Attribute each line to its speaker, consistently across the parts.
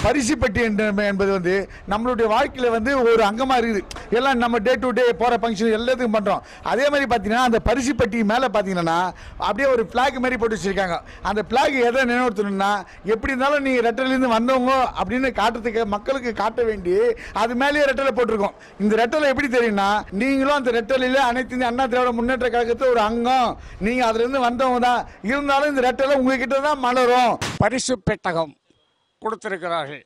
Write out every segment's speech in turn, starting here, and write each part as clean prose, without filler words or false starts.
Speaker 1: பரிசு பெட்டி என்பது வந்து நம்மளுடைய வாழ்க்கையில் வந்து ஒரு அங்கமாக இருக்குது. எல்லாம் நம்ம டே டு டே போகிற ஃபங்க்ஷன் எல்லாத்துக்கும் பண்ணுறோம். அதே மாதிரி பார்த்தீங்கன்னா அந்த பரிசு பெட்டி மேலே பார்த்தீங்கன்னா அப்படியே ஒரு ஃப்ளாக் மாதிரி போட்டு வச்சுருக்காங்க. அந்த ஃப்ளாக் எதை நினைவுறுத்தணும்னா, எப்படி இருந்தாலும் நீங்கள் ரெட்டலேருந்து வந்தவங்க அப்படின்னு காட்டுறதுக்கு மக்களுக்கு காட்ட வேண்டி அது மேலேயே ரெட்டலை போட்டிருக்கோம். இந்த ரெட்டலை எப்படி தெரியும்னா, நீங்களும் அந்த ரெட்டலையில் அனைத்து இந்திய அண்ணா திராவிட முன்னேற்ற கழகத்தில் ஒரு அங்கம், நீங்கள் அதுலேருந்து வந்தவங்க தான். இருந்தாலும் இந்த ரெட்டலை உங்ககிட்ட தான் மலரும்.
Speaker 2: பரிசு பெட்டகம் கொடுத்திருக்கிறார்கள்.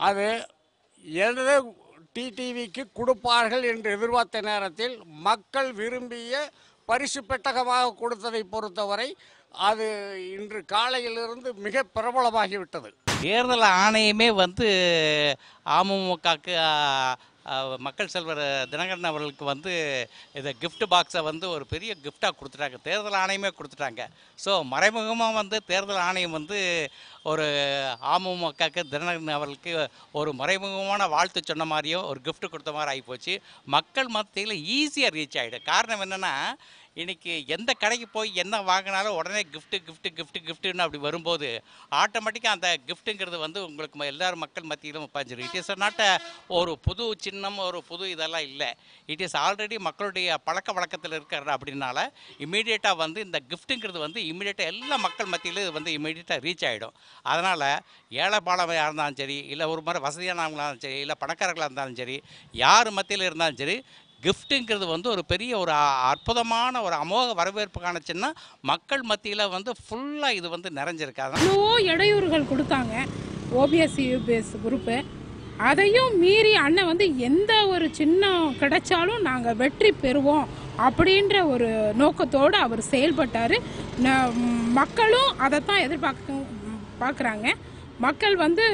Speaker 2: அது எது டிடிவிக்கு கொடுப்பார்கள் என்று எதிர்பார்த்த நேரத்தில் மக்கள் விரும்பிய பரிசு பெட்டகமாக கொடுத்ததை பொறுத்தவரை அது இன்று காலையிலிருந்து மிக பிரபலமாகிவிட்டது.
Speaker 3: தேர்தல் ஆணையமே வந்து அமமுகக்கு மக்கள் செல்வர் தினகரன் அவர்களுக்கு வந்து இந்த கிஃப்ட் பாக்ஸை வந்து ஒரு பெரிய கிஃப்டாக கொடுத்துட்டாங்க. தேர்தல் ஆணையமே கொடுத்துட்டாங்க. ஸோ மறைமுகமாக வந்து தேர்தல் ஆணையம் வந்து ஒரு அமமுகக்கு தினகரன் அவர்களுக்கு ஒரு மறைமுகமான வாழ்த்து சொன்ன மாதிரியும் ஒரு கிஃப்ட் கொடுத்த மாதிரி ஆகிப்போச்சு. மக்கள் மத்தியில் ஈஸியாக ரீச் ஆகிடும். காரணம் என்னென்னா, இன்றைக்கி எந்த கடைக்கு போய் என்ன வாங்கினாலும் உடனே கிஃப்ட்டுன்னு அப்படி வரும்போது ஆட்டோமேட்டிக்காக அந்த கிஃப்ட்டுங்கிறது வந்து உங்களுக்கு எல்லாரும் மக்கள் மத்தியிலும் பாஞ்சிடும். இட் இஸ் நாட் ஒரு புது சின்னம், ஒரு புது இதெல்லாம் இல்லை. இட் இஸ் ஆல்ரெடி மக்களுடைய பழக்க வழக்கத்தில் இருக்கிற அப்படின்னால இமீடியட்டாக வந்து இந்த கிஃப்ட்டுங்கிறது வந்து இமீடியட்டாக எல்லா மக்கள் மத்தியிலும் வந்து இமீடியட்டாக ரீச் ஆகிடும். அதனால் ஏழை பாலமையாக இருந்தாலும் சரி, இல்லை ஒரு மாதிரி வசதியானவங்களாக இருந்தாலும் சரி, இல்லை பணக்காரர்களாக இருந்தாலும் சரி, யார் மத்தியில் இருந்தாலும் சரி, கிஃப்ட்டுங்கிறது வந்து ஒரு பெரிய ஒரு அற்புதமான ஒரு அமோக வரவேற்புக்கான சின்ன மக்கள் மத்தியில் வந்து ஃபுல்லாக இது வந்து நிறைஞ்சிருக்காது.
Speaker 4: எவ்வளோ இடையூறுகள் கொடுத்தாங்க ஓபிஎஸ் யூபிஎஸ் குரூப்பு. அதையும் மீறி அண்ணன் வந்து எந்த ஒரு சின்னம் கிடைச்சாலும் நாங்கள் வெற்றி பெறுவோம் அப்படின்ற ஒரு நோக்கத்தோடு அவர் செயல்பட்டார். மக்களும் அதைத்தான் பார்க்குறாங்க. மக்கள் வந்து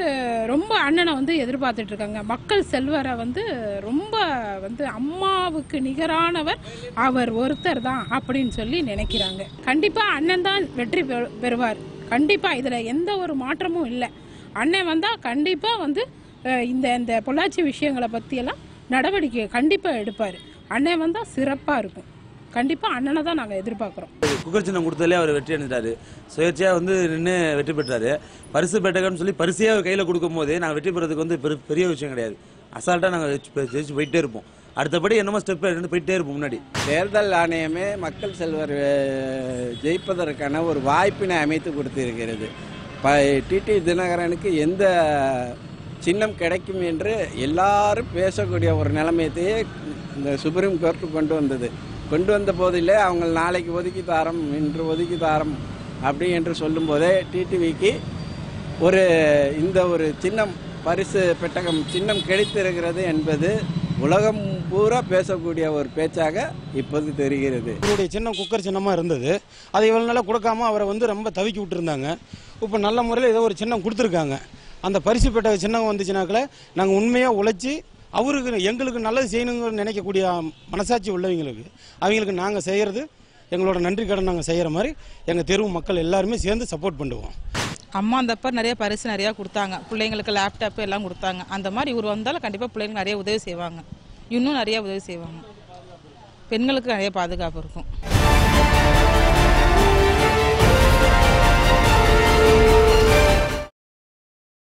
Speaker 4: ரொம்ப அண்ணனை வந்து எதிர்பார்த்துட்டு இருக்காங்க. மக்கள் செல்வரை வந்து ரொம்ப வந்து அம்மாவுக்கு நிகரானவர் அவர் ஒருத்தர் தான் அப்படின்னு சொல்லி நினைக்கிறாங்க. கண்டிப்பாக அண்ணன் தான் வெற்றி பெறுவார். கண்டிப்பாக இதில் எந்த ஒரு மாற்றமும் இல்லை. அண்ணன் வந்தால் கண்டிப்பாக வந்து இந்த பொள்ளாச்சி விஷயங்களை பற்றியெல்லாம் நடவடிக்கை கண்டிப்பாக எடுப்பார். அண்ணன் வந்தால் சிறப்பாக இருக்கும். கண்டிப்பாக அண்ணனை தான் நாங்கள் எதிர்பார்க்குறோம்.
Speaker 5: குக்கர் சின்னம் கொடுத்ததுலேயே அவர் வெற்றி அடைஞ்சிட்டாரு. சுயேட்சையாக வந்து நின்று வெற்றி பெற்றாரு. பரிசு பெட்டகம்னு சொல்லி பரிசையாக அவர் கையில் கொடுக்கும் போது நாங்கள் வெற்றி பெறதுக்கு வந்து பெரிய விஷயம் கிடையாது. அசால்ட்டாக நாங்கள் ஜெயிச்சு போயிட்டே இருப்போம். அடுத்தபடி என்னமோ ஸ்டெப் எடுத்து போயிட்டே இருப்போம். முன்னாடி
Speaker 6: தேர்தல் ஆணையமே மக்கள் செல்வர் ஜெயிப்பதற்கான ஒரு வாய்ப்பினை அமைத்து கொடுத்திருக்கிறது. டிடி தினகரனுக்கு எந்த சின்னம் கிடைக்கும் என்று எல்லாரும் பேசக்கூடிய ஒரு நிலைமையத்தையே இந்த சுப்ரீம் கோர்ட்டு கொண்டு வந்த போதிலே அவங்க நாளைக்கு ஒதுக்கி தாரம், இன்று ஒதுக்கி தாரம் அப்படி என்று சொல்லும்போதே டிடிவிக்கு இந்த ஒரு சின்னம், பரிசு பெட்டகம் சின்னம் கிடைத்திருக்கிறது என்பது உலகம் பூரா பேசக்கூடிய ஒரு பேச்சாக இப்போது தெரிகிறது.
Speaker 7: இவருடைய சின்னம் குக்கர் சின்னமாக இருந்தது. அதை இவ்வளோ நாளாக கொடுக்காம அவரை வந்து ரொம்ப தவிக்கி விட்டுருந்தாங்க. இப்போ நல்ல முறையில் ஏதோ ஒரு சின்னம் கொடுத்துருக்காங்க. அந்த பரிசு பெட்டக சின்னம் வந்துச்சுனாக்கில் நாங்கள் உண்மையாக உழைச்சி அவருக்கு எங்களுக்கு நல்லது செய்யணுங்கன்னு நினைக்கக்கூடிய மனசாட்சி அவங்களுக்கு நாங்கள் செய்கிறது எங்களோட நன்றி கடன் நாங்கள் செய்கிற மாதிரி எங்கள் தெருவு மக்கள் எல்லாருமே சேர்ந்து சப்போர்ட் பண்ணுவோம்.
Speaker 8: அம்மா அந்தப்போ நிறைய பரிசு நிறையா கொடுத்தாங்க. பிள்ளைங்களுக்கு லேப்டாப்பு எல்லாம் கொடுத்தாங்க. அந்த மாதிரி இவர் வந்தாலும் கண்டிப்பாக பிள்ளைங்களுக்கு நிறைய உதவி செய்வாங்க. இன்னும் நிறைய உதவி செய்வாங்க. பெண்களுக்கு நிறைய பாதுகாப்பு இருக்கும்.